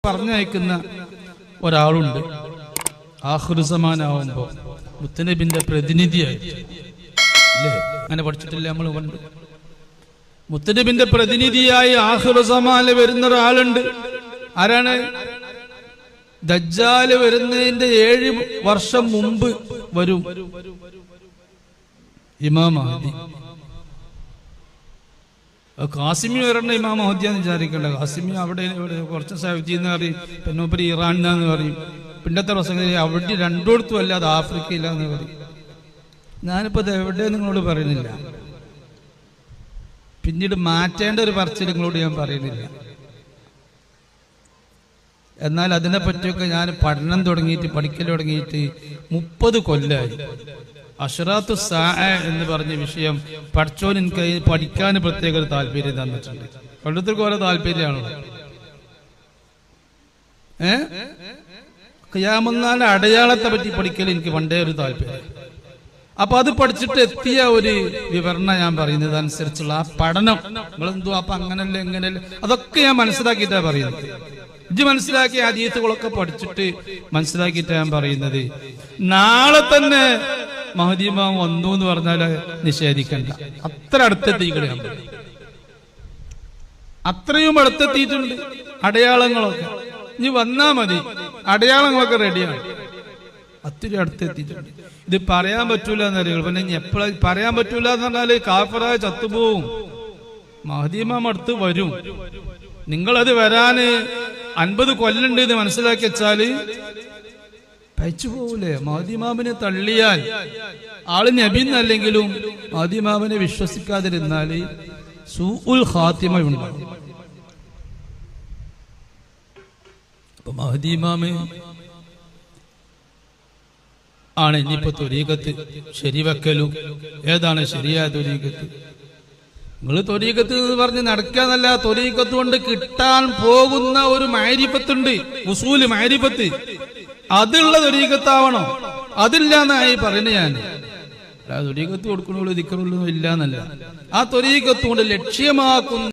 പറഞ്ഞയക്കുന്ന ഒരാളുണ്ട്. ആഖിറുസമാനാവുമ്പോ മുത്തനബിന്റെ പ്രതിനിധിയായിട്ട് അല്ലേ? അങ്ങനെ പഠിച്ചിട്ടില്ല നമ്മൾ? കൊണ്ട് മുത്തനബിന്റെ പ്രതിനിധിയായി ആഖിറുസമാനിൽ വരുന്ന ഒരാളുണ്ട്. ആരാണ്? ദജ്ജാല് വരുന്നതിന്റെ 7 വർഷം മുമ്പ് വരും ഇമാം മഹ്ദി. ഖാസിമി വരേണ്ട ഇമാം മഹ്ദിയാന്ന് വിചാരിക്കണ്ട. ഖാസിമി അവിടെ കുറച്ച് സൗദി എന്ന് പറയും, പിന്നോപ്പരി ഇറാനിന്ന് പറയും, പിന്നത്തെ പ്രസംഗം അവിടെ രണ്ടിടത്തും അല്ലാതെ ആഫ്രിക്കയിലാന്ന് പറയും. ഞാനിപ്പോ അത് എവിടെ നിങ്ങളോട് പറയുന്നില്ല, പിന്നീട് മാറ്റേണ്ട ഒരു പറച്ചിൽ നിങ്ങളോട് ഞാൻ പറയുന്നില്ല. എന്നാൽ അതിനെ പറ്റിയൊക്കെ ഞാൻ പഠനം തുടങ്ങിയിട്ട് പഠിക്കൽ തുടങ്ങിയിട്ട് 30 കൊല്ലമായി. അഷ്റാത്തു സാഅ എന്ന് പറഞ്ഞ വിഷയം പഠിച്ചോൻ എനിക്ക് പഠിക്കാൻ പ്രത്യേക ഒരു താല്പര്യം തന്നിട്ടുണ്ട്. പണ്ടത്തേക്ക് ഓരോ താല്പര്യമാണല്ലോ. ഖിയാമത്ത് അടയാളത്തെ പറ്റി പഠിക്കൽ എനിക്ക് പണ്ടേ ഒരു താല്പര്യം. അപ്പൊ അത് പഠിച്ചിട്ട് എത്തിയ ഒരു വിവരണം ഞാൻ പറയുന്നത് അനുസരിച്ചുള്ള ആ പഠനം. നിങ്ങളെന്തോ അപ്പൊ അങ്ങനല്ലേ എങ്ങനെയല്ലേ അതൊക്കെ ഞാൻ മനസ്സിലാക്കിയിട്ടാ പറയുന്നത്. ഇജ്ജ് മനസ്സിലാക്കിയ ഹദീസുകളൊക്കെ പഠിച്ചിട്ട് മനസ്സിലാക്കിയിട്ടാ ഞാൻ പറയുന്നത്. നാളെ തന്നെ മഹ്ദി ഇമാം വന്നു എന്ന് പറഞ്ഞാൽ നിഷേധിക്കണ്ട. അത്ര അടുത്തെത്തിക്കണം, അത്രയും അടുത്തെത്തിയിട്ടുണ്ട്. അടയാളങ്ങളൊക്കെ ഇനി വന്നാ മതി, അടയാളങ്ങളൊക്കെ റെഡിയാണ്. അത്തിരി അടുത്തെത്തിയിട്ടുണ്ട്. ഇത് പറയാൻ പറ്റൂല എന്നറിയുള്ളൂ. പിന്നെ എപ്പോഴും പറയാൻ പറ്റൂല എന്ന് പറഞ്ഞാല് കാഫിറായ ചത്തുപോവും. മഹ്ദി ഇമാം അടുത്ത് വരും. നിങ്ങളത് വരാന് 50 കൊല്ലുണ്ട് എന്ന് മനസ്സിലാക്കി വെച്ചാല് പയച്ചു പോകൂലേ? മഹ്ദി ഇമാമിനെ തള്ളിയാൽ, ആള് നബിന്നല്ലെങ്കിലും മഹ്ദി ഇമാമിനെ വിശ്വസിക്കാതിരുന്നാല് സൂഉൽ ഖാത്തിമ ഉണ്ടാകും. അപ്പൊ മഹ്ദി ഇമാമ് ആണ് ഇനിയിപ്പോ ത്വരീഖത്ത് ശരിവെക്കലും. ഏതാണ് ശരിയായ ത്വരീഖത്ത്? നിങ്ങൾ ത്വരീഖത്ത് എന്ന് പറഞ്ഞ് നടക്കാന്നല്ല, ത്വരീഖത്ത് കൊണ്ട് കിട്ടാൻ പോകുന്ന ഒരു മാരിഫത്തുണ്ട്, ഉസൂല് മാരിഫത്ത്. അതുള്ള ത്വരീഖത്താവണം. അതില്ലാന്നായി പറയുന്നത് ഞാൻ. ത്വരീഖത്ത് കൊടുക്കണുള്ളൂ ദിക്റുള്ളൂ ഇല്ലാന്നല്ല. ആ ത്വരീഖത്ത് കൊണ്ട് ലക്ഷ്യമാക്കുന്ന